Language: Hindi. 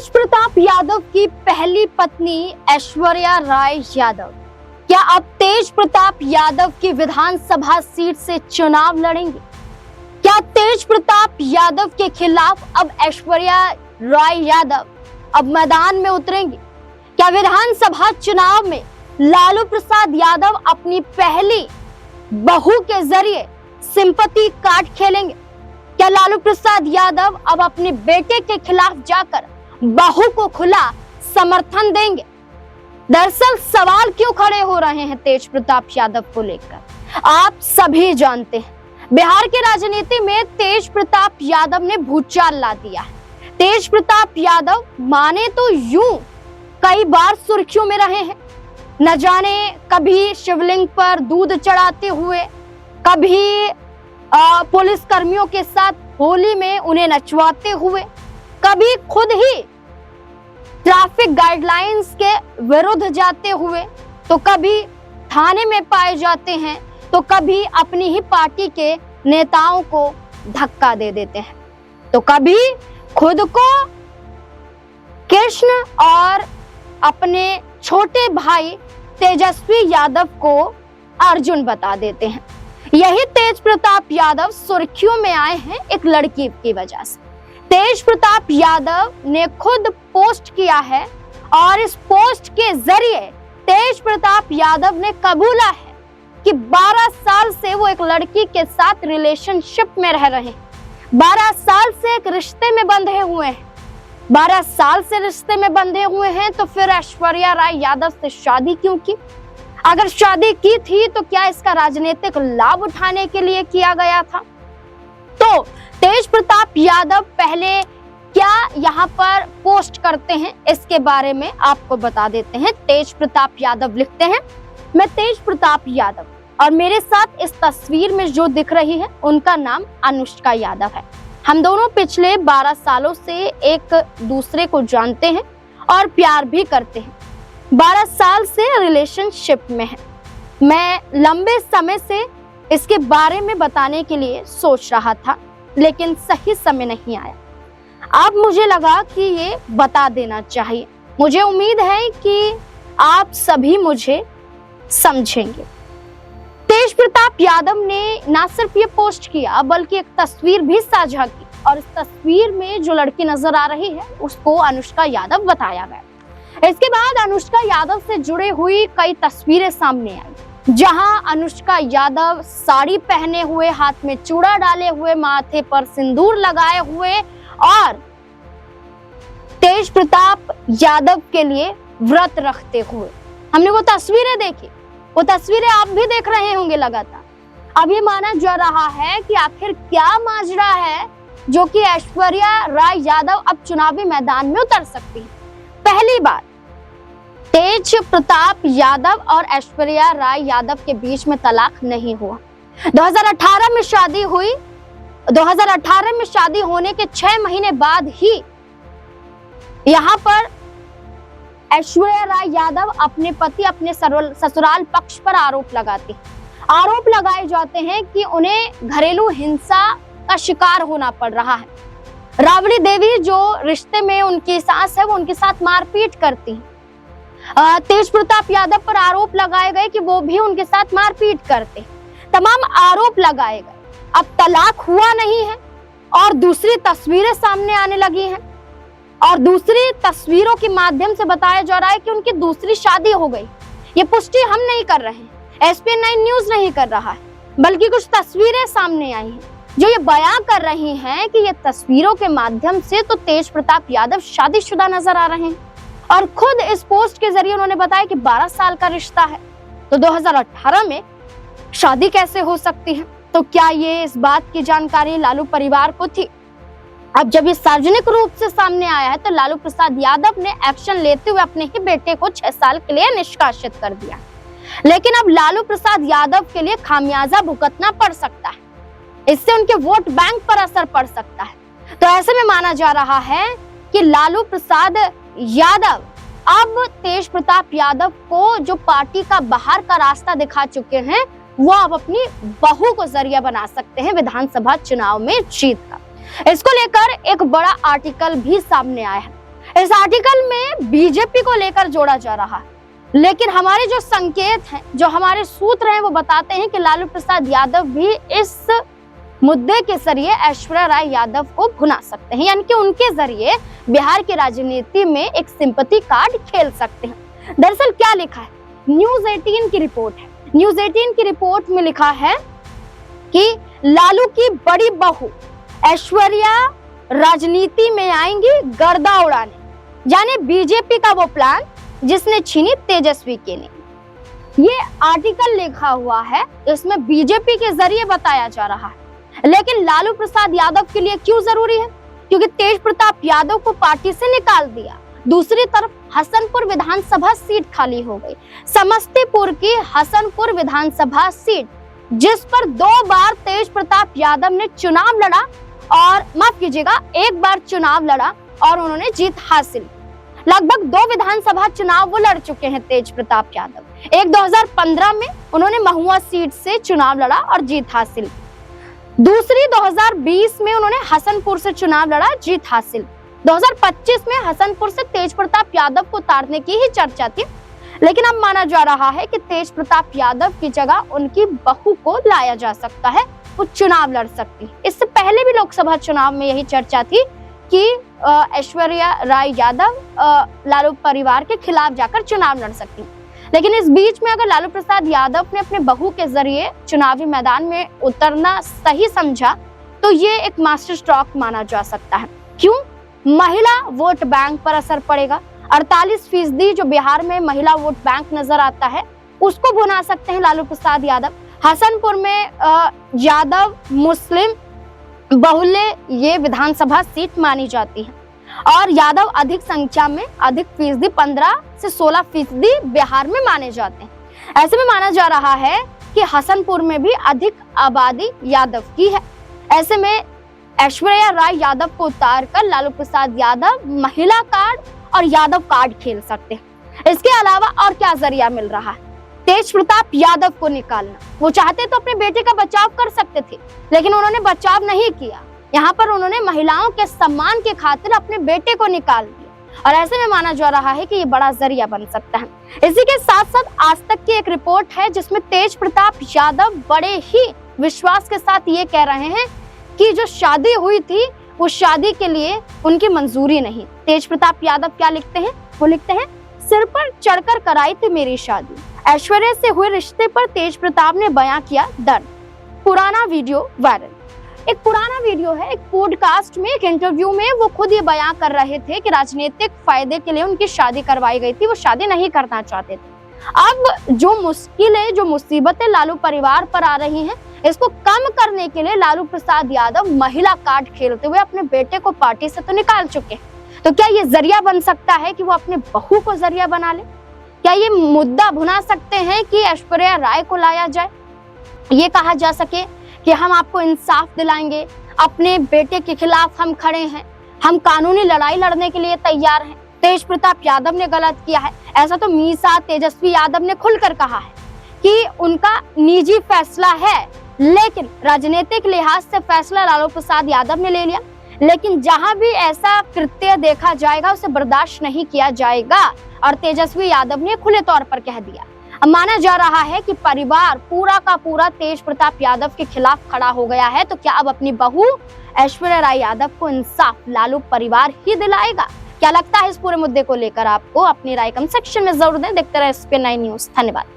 तेज प्रताप यादव की पहली पत्नी ऐश्वर्या राय यादव क्या अब तेज प्रताप यादव की विधानसभा सीट से चुनाव लड़ेंगे? क्या तेज प्रताप यादव के खिलाफ अब ऐश्वर्या राय यादव अब मैदान में उतरेंगे? क्या विधानसभा चुनाव में लालू प्रसाद यादव अपनी पहली बहू के जरिए सिंपैथी कार्ड खेलेंगे? क्या लालू प्रसाद यादव अब अपने बेटे के खिलाफ जाकर बहू को खुला समर्थन देंगे? दरअसल सवाल क्यों खड़े हो रहे हैं तेज प्रताप यादव को लेकर, आप सभी जानते हैं। बिहार की राजनीति में तेज प्रताप यादव ने भूचाल ला दिया है। तेज प्रताप यादव माने तो यूं कई बार सुर्खियों में रहे हैं, न जाने कभी शिवलिंग पर दूध चढ़ाते हुए, कभी पुलिस कर्मियों के साथ होली में उन्हें नचवाते हुए, कभी खुद ही ट्रैफिक गाइडलाइंस के विरुद्ध जाते हुए, तो कभी थाने में पाए जाते हैं, तो कभी अपनी ही पार्टी के नेताओं को धक्का दे देते हैं, तो कभी खुद को कृष्ण और अपने छोटे भाई तेजस्वी यादव को अर्जुन बता देते हैं। यही तेज प्रताप यादव सुर्खियों में आए हैं एक लड़की की वजह से। तेज प्रताप यादव ने खुद पोस्ट किया है और इस पोस्ट के जरिए तेज प्रताप यादव ने कबूला है कि 12 साल से वो एक लड़की के साथ रिलेशनशिप में रह रहे हैं, 12 साल से एक रिश्ते में बंधे हुए हैं। 12 साल से रिश्ते में बंधे हुए हैं तो फिर ऐश्वर्या राय यादव से शादी क्यों की? अगर शादी की थी तो क्या इसका राजनीतिक लाभ उठाने के लिए किया गया था? तो तेज प्रताप यादव पहले क्या यहाँ पर पोस्ट करते हैं इसके बारे में आपको बता देते हैं। तेज प्रताप यादव लिखते हैं, मैं तेज प्रताप यादव और मेरे साथ इस तस्वीर में जो दिख रही है उनका नाम अनुष्का यादव है। हम दोनों पिछले 12 सालों से एक दूसरे को जानते हैं और प्यार भी करते हैं। 12 साल से रिलेशनशिप में है। मैं लंबे समय से इसके बारे में बताने के लिए सोच रहा था, लेकिन सही समय नहीं आया। अब मुझे लगा कि ये बता देना चाहिए। मुझे उम्मीद है कि आप सभी मुझे समझेंगे। तेज प्रताप यादव ने ना सिर्फ ये पोस्ट किया बल्कि एक तस्वीर भी साझा की और इस तस्वीर में जो लड़की नजर आ रही है उसको अनुष्का यादव बताया गया। इसके बाद अनुष्का यादव से जुड़े हुई कई तस्वीरें सामने आई, जहां अनुष्का यादव साड़ी पहने हुए, हाथ में चूड़ा डाले हुए, माथे पर सिंदूर लगाए हुए और तेज प्रताप यादव के लिए व्रत रखते हुए हमने वो तस्वीरें देखी। वो तस्वीरें आप भी देख रहे होंगे लगातार। अब ये माना जा रहा है कि आखिर क्या माजरा है जो कि ऐश्वर्या राय यादव अब चुनावी मैदान में उतर सकती है। पहली बार तेज प्रताप यादव और ऐश्वर्या राय यादव के बीच में तलाक नहीं हुआ। 2018 में शादी हुई। 2018 में शादी होने के 6 महीने बाद ही यहाँ पर ऐश्वर्या राय यादव अपने पति, अपने ससुराल पक्ष पर आरोप लगाती हैं। आरोप लगाए जाते हैं कि उन्हें घरेलू हिंसा का शिकार होना पड़ रहा है। राबड़ी देवी जो रिश्ते में उनकी सास है वो उनके साथ मारपीट करती है। तेज प्रताप यादव पर आरोप लगाए गए कि वो भी उनके साथ मारपीट करते। तमाम आरोप लगाए गए। अब तलाक हुआ नहीं है और दूसरी तस्वीरें सामने आने लगी हैं और दूसरी तस्वीरों के माध्यम से बताया जा रहा है कि उनकी दूसरी शादी हो गई। ये पुष्टि हम नहीं कर रहे हैं, SPN9 न्यूज नहीं कर रहा है, बल्कि कुछ तस्वीरें सामने आई हैं जो ये बयां कर रही हैं कि ये तस्वीरों के माध्यम से तो तेज प्रताप यादव शादीशुदा नजर आ रहे हैं और खुद इस पोस्ट के जरिए उन्होंने बताया कि 12 साल का रिश्ता है, तो 2018 में शादी कैसे हो सकती है? तो क्या ये इस बात की जानकारी लालू परिवार को थी? अब जब ये सार्वजनिक रूप से सामने आया है तो लालू प्रसाद यादव ने एक्शन लेते हुए अपने ही बेटे को 6 साल के लिए निष्कासित कर दिया। लेकिन अब लालू प्रसाद यादव के लिए खामियाजा भुगतना पड़ सकता है। इससे उनके वोट बैंक पर असर पड़ सकता है। तो ऐसे में माना जा रहा है कि लालू प्रसाद यादव अब तेज प्रताप यादव को जो पार्टी का बाहर का रास्ता दिखा चुके हैं, वो अब अपनी बहू को जरिया बना सकते हैं विधानसभा चुनाव में जीत का। इसको लेकर एक बड़ा आर्टिकल भी सामने आया है। इस आर्टिकल में बीजेपी को लेकर जोड़ा जा रहा है, लेकिन हमारे जो संकेत हैं, जो हमारे सूत्र हैं, वो बताते हैं कि लालू प्रसाद यादव भी इस मुद्दे के जरिए ऐश्वर्या राय यादव को भुना सकते हैं, यानी कि उनके जरिए बिहार की राजनीति में एक सिंपैथी कार्ड खेल सकते हैं। दरअसल क्या लिखा है, न्यूज 18 की रिपोर्ट है। न्यूज 18 की रिपोर्ट में लिखा है कि लालू की बड़ी बहू ऐश्वर्या राजनीति में आएंगी गर्दा उड़ाने, यानी बीजेपी का वो प्लान जिसने छीनी तेजस्वी की नींद। ये आर्टिकल लिखा हुआ है, इसमें बीजेपी के जरिए बताया जा रहा है, लेकिन लालू प्रसाद यादव के लिए क्यों जरूरी है? क्योंकि तेज प्रताप यादव को पार्टी से निकाल दिया। दूसरी तरफ हसनपुर विधानसभा सीट खाली हो गई। समस्तीपुर की हसनपुर विधानसभा सीट, जिस पर 2 बार तेज प्रताप यादव ने चुनाव लड़ा, और माफ कीजिएगा, 1 बार चुनाव लड़ा और उन्होंने जीत हासिल। लगभग 2 विधानसभा चुनाव वो लड़ चुके हैं तेज प्रताप यादव। एक 2015 में उन्होंने महुआ सीट से चुनाव लड़ा और जीत हासिल। दूसरी 2020 में उन्होंने हसनपुर से चुनाव लड़ा, जीत हासिल। 2025 में हसनपुर से तेज प्रताप यादव को उतारने की ही चर्चा थी, लेकिन अब माना जा रहा है कि तेज प्रताप यादव की जगह उनकी बहू को लाया जा सकता है, वो चुनाव लड़ सकती है। इससे पहले भी लोकसभा चुनाव में यही चर्चा थी कि ऐश्वर्या राय यादव लालू परिवार के खिलाफ जाकर चुनाव लड़ सकती, लेकिन इस बीच में अगर लालू प्रसाद यादव ने अपने बहू के जरिए चुनावी मैदान में उतरना सही समझा, तो ये एक मास्टर स्ट्रोक माना जा सकता है। क्यों? महिला वोट बैंक पर असर पड़ेगा। 48% जो बिहार में महिला वोट बैंक नजर आता है, उसको भुना सकते हैं लालू प्रसाद यादव। हसनपुर में यादव मुस्लिम बहुल्य ये विधानसभा सीट मानी जाती है, और यादव अधिक संख्या में, अधिक फीसदी 15 से 16% बिहार में माने जाते हैं। ऐसे में माना जा रहा है कि हसनपुर में भी अधिक आबादी यादव की है। ऐसे में ऐश्वर्या राय यादव को उतारकर लालू प्रसाद यादव महिला कार्ड और यादव कार्ड खेल सकते हैं। इसके अलावा और क्या जरिया मिल रहा है? तेज प्रताप यादव को निकालना। वो चाहते तो अपने बेटे का बचाव कर सकते थे, लेकिन उन्होंने बचाव नहीं किया। यहाँ पर उन्होंने महिलाओं के सम्मान के खातिर अपने बेटे को निकाल दिया, और ऐसे में माना जा रहा है कि ये बड़ा जरिया बन सकता है। इसी के साथ साथ आज तक की एक रिपोर्ट है जिसमें तेज प्रताप यादव बड़े ही विश्वास के साथ ये कह रहे हैं कि जो शादी हुई थी वो शादी के लिए उनकी मंजूरी नहीं। तेज प्रताप यादव क्या लिखते हैं? वो लिखते हैं, सिर पर चढ़कर कराई थी मेरी शादी। ऐश्वर्या से हुए रिश्ते पर तेज प्रताप ने बयां किया दर्द। पुराना वीडियो वायरल। एक पुराना वीडियो है, एक पॉडकास्ट में, एक इंटरव्यू में वो खुद ये बयां कर रहे थे कि राजनीतिक फायदे के लिए उनकी शादी करवाई गई थी, वो शादी नहीं करना चाहते थे। अब जो मुश्किलें, जो मुसीबतें लालू परिवार पर आ रही हैं, इसको कम करने के लिए लालू प्रसाद यादव महिला कार्ड खेलते हुए अपने बेटे को पार्टी से तो निकाल चुके हैं। तो क्या ये जरिया बन सकता है कि वो अपने बहू को जरिया बना ले? क्या ये मुद्दा भुना सकते हैं कि ऐश्वर्या राय को लाया जाए, ये कहा जा सके कि हम आपको इंसाफ दिलाएंगे, अपने बेटे के खिलाफ हम खड़े हैं, हम कानूनी लड़ाई लड़ने के लिए तैयार हैं, तेज प्रताप यादव ने गलत किया है? ऐसा तो मीसा तेजस्वी यादव ने खुलकर कहा है कि उनका निजी फैसला है, लेकिन राजनीतिक लिहाज से फैसला लालू प्रसाद यादव ने ले लिया। लेकिन जहां भी ऐसा कृत्य देखा जाएगा उसे बर्दाश्त नहीं किया जाएगा, और तेजस्वी यादव ने खुले तौर पर कह दिया। अब माना जा रहा है कि परिवार पूरा का पूरा तेज प्रताप यादव के खिलाफ खड़ा हो गया है। तो क्या अब अपनी बहू ऐश्वर्या राय यादव को इंसाफ लालू परिवार ही दिलाएगा? क्या लगता है इस पूरे मुद्दे को लेकर आपको? अपनी राय कमेंट सेक्शन में जरूर दें। देखते रहे SPN9 न्यूज। धन्यवाद।